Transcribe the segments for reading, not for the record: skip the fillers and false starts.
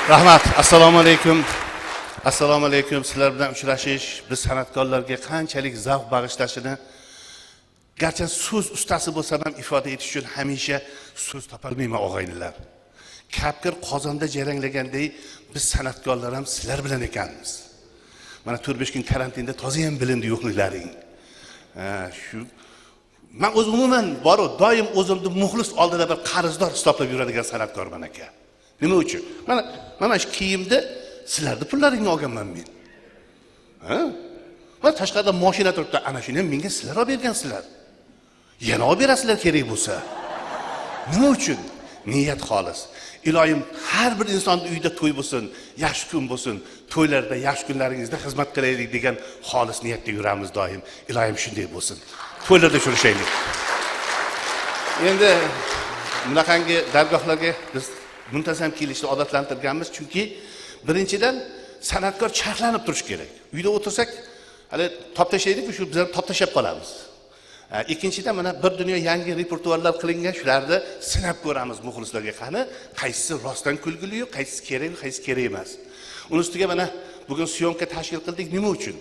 Rahmat, assalomu alaykum. Assalomu alaykum. Sizlar bilan uchrashish biz san'atkorlarga qanchalik zavq bag'ishlashini garchi so'z ustasi bo'lsam ham ifoda etish uchun hamisha so'z topolmayman og'aynilar. Kapkir qozonda jaranglagandek biz san'atkorlar ham sizlar bilan ekanmiz. Mana 4-5 kun karantinda toza ham bilindi yo'qliklaring. Shu men o'zim umuman boru doim o'zimni muxlis oldida bir qarzdor hisoblab yuradigan san'atkorman aka. Nima uchun? Mana shu kiyimda sizlarning pullaringni olganman men. Va tashqarida mashina turibdi, ana shuni menga sizlar olib bergansizlar. Yana olib berasizlar kerak bo'lsa. Nima uchun? Niyat xolis. Iloyim har bir insonning uyida to'y bo'lsin, yaxshi kun bo'lsin, to'ylarda, yaxshi kunlaringizda xizmat qilaylik degan xolis niyatda yuramiz doim. Iloyim shunday bo'lsin. To'ylarda ko'rishaylik. Endi bunaqangi dargohlarga biz muntazam kelishni odatlantirganmiz, chunki birinchidan san'atkor charxlanib turish kerak. Uyda o'tirsak, hali top tashlaydik, shu biz top tashlab qolamiz. Ikkinchidan mana bir dunyo yangi repertuarlar qilingan, shularni sinab ko'ramiz muxlislarga qani, qaysisi rostdan kulgili, qaysisi kerak, qaysisi kerak emas. Uning ustiga mana bugun syomka tashkil qildik. Nima uchun?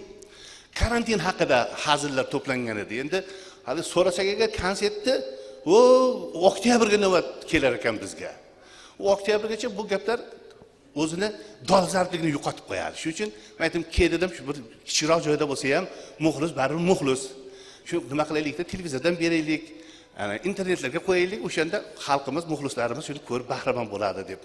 Karantin haqida hazillar to'plangan edi. Endi hali so'rasak agar konsertni oktyabrga navbat kelar ekan bizga. U oktyabrgacha bu gaplar o'zini dolzarbligini yo'qotib qo'yadi. Shuning uchun men aytdim, dedim, shu bir kichikroq joyda bo'lsa ham muxlis baribir muxlis. Shu nima qilaylikda televizordan beraylik, internetlarga qo'yaylik, o'shanda xalqimiz, muxlislarimiz shuni ko'rib bahramand bo'ladi deb.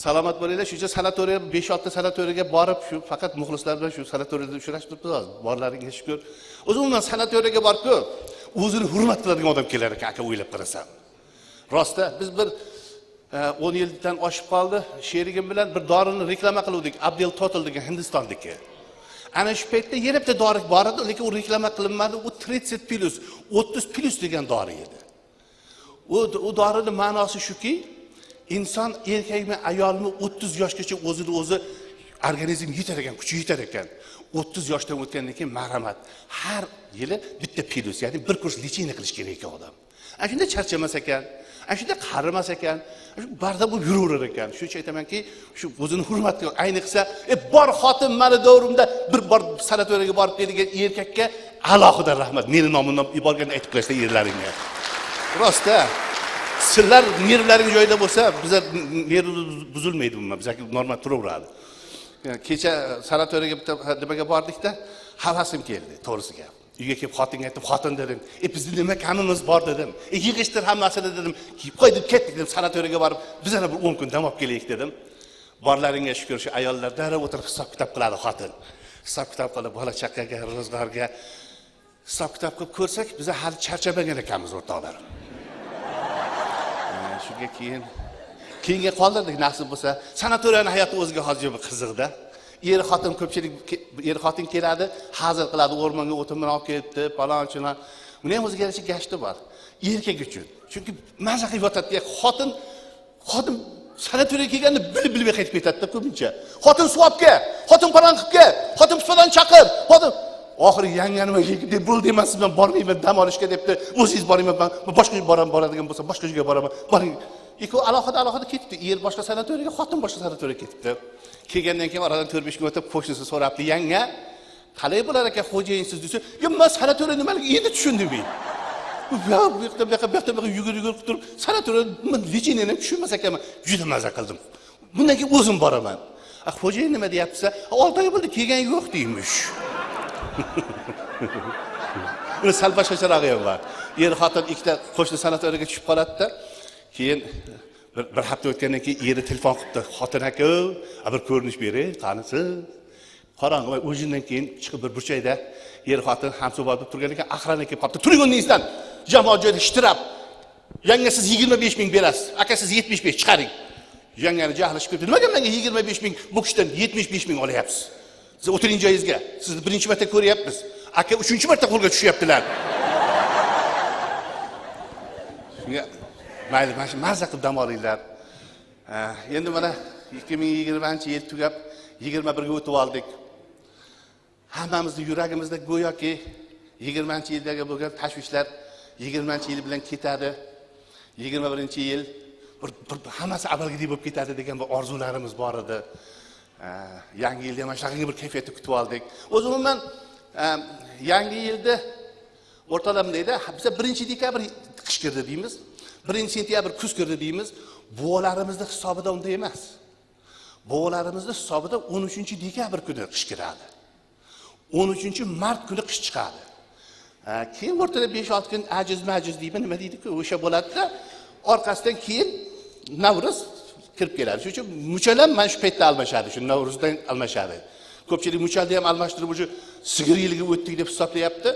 Salomat bo'linglar. Shuncha sanatoriya 5-6 ta sanatoriyaga borib, shu faqat muxlislar bilan shu sanatoriyada uchrashib turibmiz. Borlaringga shukr. O'zi umuman sanatoriyaga borib-ku, o'zini hurmat qiladigan odam kelar ekan, aka o'ylab qarasam. Rostda biz bir 10 yildan oshib qoldi, sherigim bilan bir dorini reklama qiluvdik, Abdel Total degan Hindistondagi. Ana shu paytda yana bitta dori bor edi, lekin u reklama qilinmadi. U 30+ degan dori edi. U dorining ma'nosi shuki, inson erkakmi, ayolmi 30 yoshgacha o'zini o'zi organizm yetar ekan, kuchi yetar ekan. 30 yoshdan o'tgandan keyin marhamat, har yili bitta pilus, ya'ni bir kurs lecheniya qilish kerak ekan odam. Ana shunda charchamas ekan, ana shunda qarimas ekan, barda bo'lib yuraverar ekan. Shuning uchun aytamanki, shu o'zini hurmat qilib, ayniqsa bor xotin mani davrimda bir bor sanatoriyaga borib kelgan erkakka alohida rahmat. Meni nomimdan yuborganda aytib qo'yasizlar erlaringga. Rostda sizlar nervlaring joyida bo'lsa, bizlar nerv buzilmaydi umuman, bizga normal turaveradi. Kecha sanatoriyaga bitta nimaga bordik-da, havasim keldi, to'g'risi gap. Uyga kelib xotinga aytdim, xotin dedim, bizni nima kamimiz bor dedim. Yig'ishtir hammasini dedim. Qo'y deb ketdik dedim, sanatoriyaga borib, biz ana bir 10 kun dam olib kelaylik dedim. Borlaringga shukr, shu ayollar darrov o'tirib hisob kitob qiladi xotin. Hisob kitob qilib, bola chaqaga, ro'zg'orga hisob kitob qilib ko'rsak, biz hali charchamagan ekanmiz o'rtoqlar. Shunga keyinga qoldirdik nasib bo'lsa. Sanatoriyaning hayoti o'ziga hozir bir qiziqda. Xotin ko'pchilik xotin keladi, hazil qiladi, o'rmonga o'tin olib ketdi, palonchilar. Uni ham o'ziga yarasha gashti bor. Erkak uchun. Chunki maza qilib yotadi. Xotin sanatoriyaga kelganda bilib qaytib ketadi-da ko'pincha. Xotin suvobga, xotin palon qilib kel, xotin palon chaqir, xotin oxiri yanganima deb bo'ldi emasman, men bormayman dam olishga debdi. O'zingiz boringman, men boshqa joyga boradigan bo'lsa, boshqa joyga boraman. Boring. Ikkovi alohida ketdi. Er boshqa sanatoriyaga, xotin boshqa sanatoriyaga ketdi. Kelgandan keyin oradan 4-5 kun o'tib qo'shnisi so'rabdi, "Yanga, qalay bo'lar ekan xo'jayinsiz?" desa, "Yo, men sanatoriya nimaligini endi tushundim men." Bu yoqda yugurib turib, sanatoriya men lecheniyadan ham tushunmas ekanman. Juda maza qildim. Bundan keyin o'zim boraman. Xo'jayin nima deyapsa, 6 oy bo'ldi, kelgan yo'q deymish. Uni sal boshqacharog'i ham bor. Er xotin ikkita qo'shni sanatoriyaga tushib qoladi-da. Keyin bir hafta o'tgandan keyin eri telefon qildi. Xotin aka, bir ko'rinish bering, qanisi? Qorong'i o'yindan keyin chiqib bir burchakda er xotin hamsuhbat bo'lib turgan ekan, Aqran aka qopdi. Turing o'rningizdan. Jamoat joyida ishtirab. Yanga siz 25 ming berasiz, aka siz 75 chiqaring. Yangani jahli chiqib ketdi. Nimaga menga 25 ming, bu kishidan 75 ming olyapsiz? Siz o'tiring joyingizga. Sizni birinchi marta ko'ryapmiz. Aka 3-marta qo'lga tushyaptilar. Shunga mayli, mana shu mazza qilib dam olinglar. Endi mana 2020-yil tugab 21ga o'tib oldik. Hammamizning yuragimizda go'yoki 20-yildagi bo'lgan tashvishlar 20-yil bilan ketadi. 21-yil bir hammasi avvalgidek bo'lib ketadi degan bir orzularimiz bor edi. Yangi yilda ham shunday bir kayfiyatni kutib oldik. O'zi umuman yangi yilda o'rtalamdayda biz 1-dekabr qish kirdi deymiz. 1-sentyabr kuz kirdi deymiz. Buvalarimizning hisobida unday emas. Buvalarimizning hisobida 13-dekabr kuni qish kiradi. 13-mart kuni qish chiqadi. Keyin o'rtada 5-6 kun ajiz deymi, nima deydi-ku, o'sha bo'ladi-da, orqasidan keyin Navruz kirib keladi. Shuning uchun muchalam mana shu paytda almashadi, shu Navruzdan almashadi. Ko'pchilik muchalni ham almashtirib o'sha sigir yiliga o'tdik deb hisoblayapti.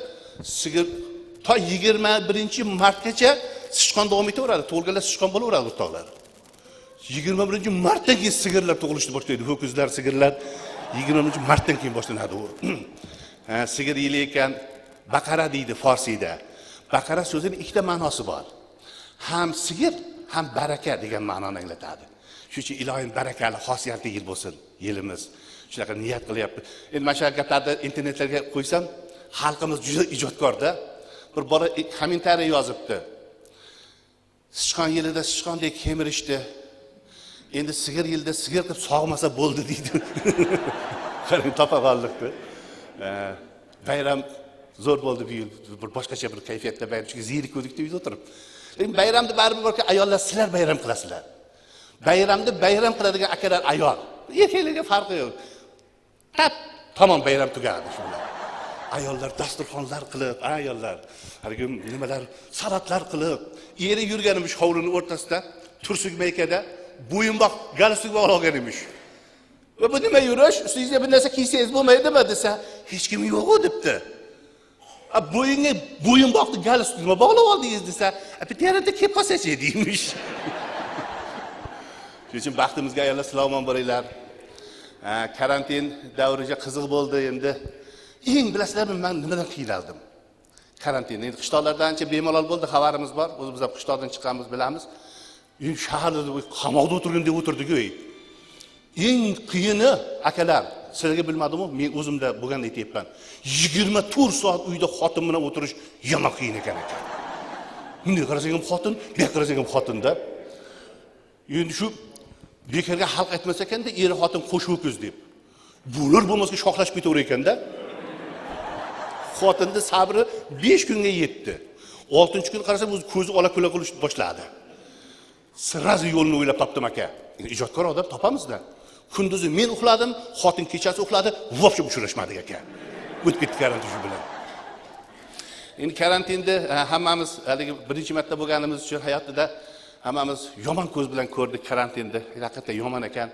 Sigir to 21-martgacha sichqon davom etaveradi, to'lganlar sichqon bo'laveradi o'rtoqlar. 21-martdan keyin sigirlar tug'ilishni boshlaydi, ho'kizlar, sigirlar 21-martdan keyin boshlanadi u. Sigir yili ekan, baqara deydi forsiyda. Baqara so'zining ikkita ma'nosi bor. Ham sigir, ham baraka degan ma'noni anglatadi. Shuning uchun ilohim barakali, xosiyatli yil bo'lsin yilimiz. Shunaqa niyat qilyapti. Endi mana shu gaplarni internetlarga qo'ysam, xalqimiz juda ijodkorda. Bir bola kommentariy yozibdi. Sichqon yilida sichqondek kemirishdi. Endi sigir yilda sigir qilib sog'masa bo'ldi deydi. Qarang, topa qoldik-ku. Bayram zo'r bo'ldi bu yil. Bir boshqacha bir kayfiyatda bayram, chunki zirik ko'dik deb o'tirib. Lekin bayramda baribir borki, ayollar sizlar bayram qilasizlar. Bayramda bayram qiladigan akalar ayol. Erkaklarga farqi yo'q. Tamom bayram tugadi shunday. Ayollar dasturxonlar qilib, ayollar haligi nimalar, salatlar qilib, eri yurganimiz hovlining o'rtasida, tursuk maykada bo'yinboq galstuk olgan emish. Va bu nima yurish? Ustingizga bir narsa kiysangiz bo'lmaydimi desa, hech kim yo'q debdi. Bo'yinga bo'yinboqni galstuk nima bog'lab oldingiz desa, bitta yerda kelib qolsa-chi deymish. Shuning uchun baxtimizga ayollar salomon bo'linglar. Karantin davriga qiziq bo'ldi endi. Eng bilasizlarmi, men nimadan qiynaldim? Karantin. Endi qishloqlarda ancha bemalol bo'ldi, xabarimiz bor. O'zimiz ham qishloqdan chiqqanmiz, bilamiz. Shaharda qamoqda o'tirgandek o'tirdik-ku. Eng qiyini akalar, sizlarga bilmadimmi? Men o'zimda bo'lganda aytayapman. 24 soat uyda xotin bilan o'tirish yomon qiyin ekan. Bunday qarasang ham xotin, bu yoqqa qarasang ham xotinda. Endi shu bekarga xalq aytmas ekanda, eri xotin qo'shib o'kiz deb. Bular bo'lmasa shoxlashib ketaver ekanda. Xotinning sabri 5 kunga yetdi. 6-kun qarasa o'zi ko'zi ola-kula qilish boshladi. Sirrazi yo'lni o'ylab topdim aka. Ijodkor odam topamizda. Kunduzi men uxladim, xotin kechasi uxladi, vobshe uchrashmadik aka. O'tib ketdi karantin shu bilan. Endi karantinda hammamiz haligi birinchi marta bo'lganimiz uchun hayotida hammamiz yomon ko'z bilan ko'rdik karantinda. Haqiqatda yomon ekan.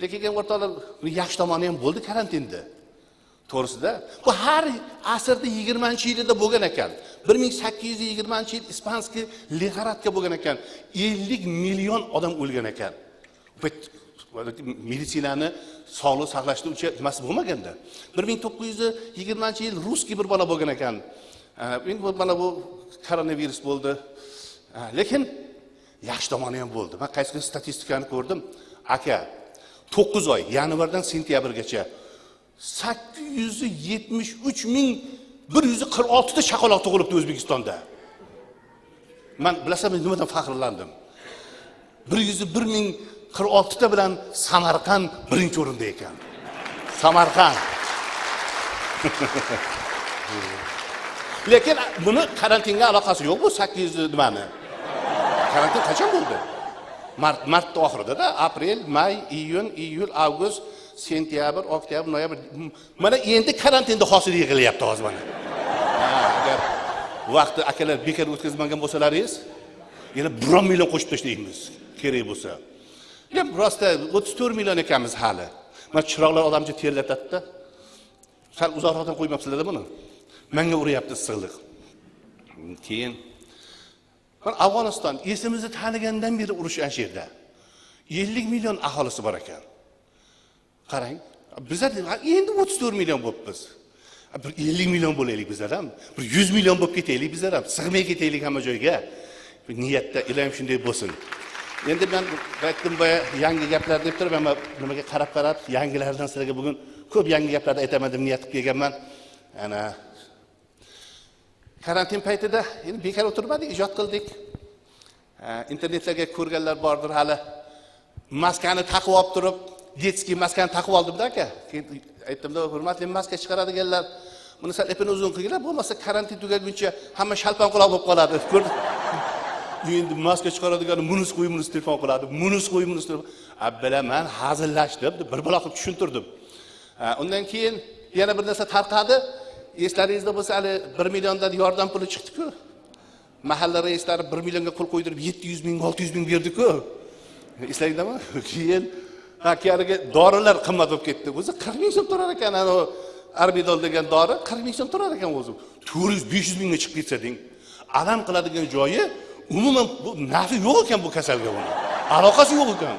Lekin o'rtoqlar, yaxshi tomoni ham bo'ldi karantinda. To'g'risida, bu har asrda 20-yilida bo'lgan ekan. 1820-yil ispanskiy lixoradka bo'lgan ekan. 50 million odam o'lgan ekan. Meditsinani sog'liq saqlashda uncha nimasi bo'lmaganda. 1920-yil ruskiy bir bola bo'lgan ekan. Endi mana bu koronavirus bo'ldi. Lekin yaxshi tomoni ham bo'ldi. Men qaysi statistikani ko'rdim. Aka, 9 oy, yanvardan sentyabrgacha 873.146 ta chaqaloq tug'ilibdi O'zbekistonda. Men bilasizmi nimadan faxrlandim? 101.046 ta bilan Samarqand birinchi o'rinda ekan. Samarqand. Lekin buni karantinga aloqasi yo'q bu 800 nimani. Karantin qachon bo'ldi? Mart oxirida, aprel, may, iyun, iyul, avgust, sentyabr, oktyabr, noyabr. Mana endi karantinda hosil yig'ilyapti hozir mana. Agar vaqtni akalar bekor o'tkazmagan bo'lsalaringiz, yana 1 million qo'shib tashlaymiz, kerak bo'lsa. Ya rosta 34 million ekanmiz hali. Mana chiroqlar odamcha terlatadi-da. Sal uzoqroqdan qo'ymabsizlar-da buni. Menga uryapti issiqlik. Keyin Afg'oniston esimizni tanigandan beri urush ana yerda. 50 million aholisi bor ekan. Qarang, bizlar endi 34 million bo'libmiz. Bir 50 million bo'laylik bizlar ham. Bir 100 million bo'lib ketaylik bizlar ham. Sig'may ketaylik hamma joyga. Niyatda ilohim shunday bo'lsin. Endi men aytdim boya yangi gaplar deb turib, men nimaga qarab yangilardan sizlarga bugun ko'p yangi gaplarni aytaman deb niyat qilib kelganman. Ana karantin paytida endi bekor o'tirmadik, ijod qildik. internetlarga ko'rganlar bordir hali. Maskani taqib olib turib, detskiy maskani taqib oldim-da aka. Keyin aytdim-da, hurmatli maska chiqaradiganlar, buni sal epini uzun qilinglar, bo'lmasa karantin tugaguncha hamma shalpan quloq bo'lib qoladi. Ko'rding? Endi maska chiqaradigan munus qo'y, munus telefon qiladi. Munus qo'y, munus telefon. Bilaman, hazillashdim, bir baloq qilib tushuntirdim. Undan keyin yana bir narsa tarqadi. Eslaringizda bo'lsa, hali 1 milliondan yordam puli chiqdi-ku. Mahalla reislari 1 millionga qo'l qo'ydirib 700 ming, 600 ming berdi-ku. Eslaringizmi? Keyin hakariga dorilar qimmat bo'lib ketdi. O'zi 40 ming so'm turar ekan, ana Arbidol degan dori 40 ming so'm turar ekan o'zi. 400-500 mingga chiqib ketsa deng. Alam qiladigan joyi umuman bu nafi yo'q ekan bu kasalga buni. Aloqasi yo'q ekan.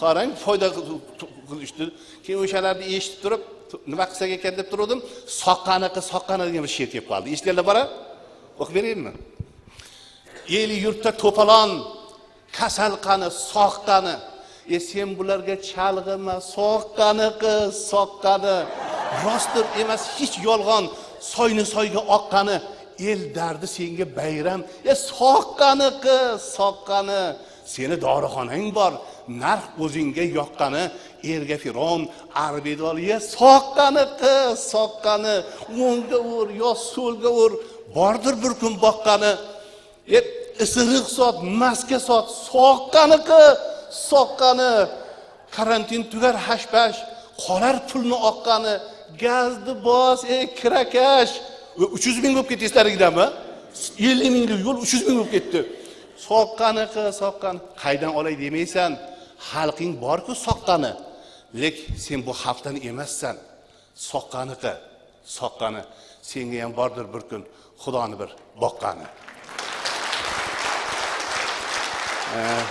Qarang, foyda qilishdi. Keyin o'shalarni eshitib turib, nima qilsak ekan deb turdim. Soqqani degan bir she'r kelib qoldi. Eshitganlar bor-a? O'qib beraymi? El yurtda to'polon, kasal qani, soqqani. Sen bularga chalg'ima, soqqani qiz, soqqani. Rostdir emas, hech yolg'on, soyni soyga oqqani. El dardi senga bayram. Soqqani qiz, soqqani. Seni dorixonang bor, narx o'zingga yoqqani. Erga Firon, Arbidolga soqqani qiz, soqqani. O'ngga ur, yo so'lga ur, bordir bir kun boqqani. Isiriq sot, maska sot, soqqani qiz, soqqani. Karantin tugar hashpash, qolar pulni oqqani. Gazni bos, kirakash. 300 ming bo'lib ketdi eslaringizdanmi? 50 minglik yo'l 300 ming bo'lib ketdi. Soqqani qiz, soqqani. Qaydan olay demaysan? Xalqing bor-ku soqqani. Lek sen bu xalqdan emassan. Soqqani qiz, soqqani. Senga ham bordir bir kun Xudoni bir boqqani.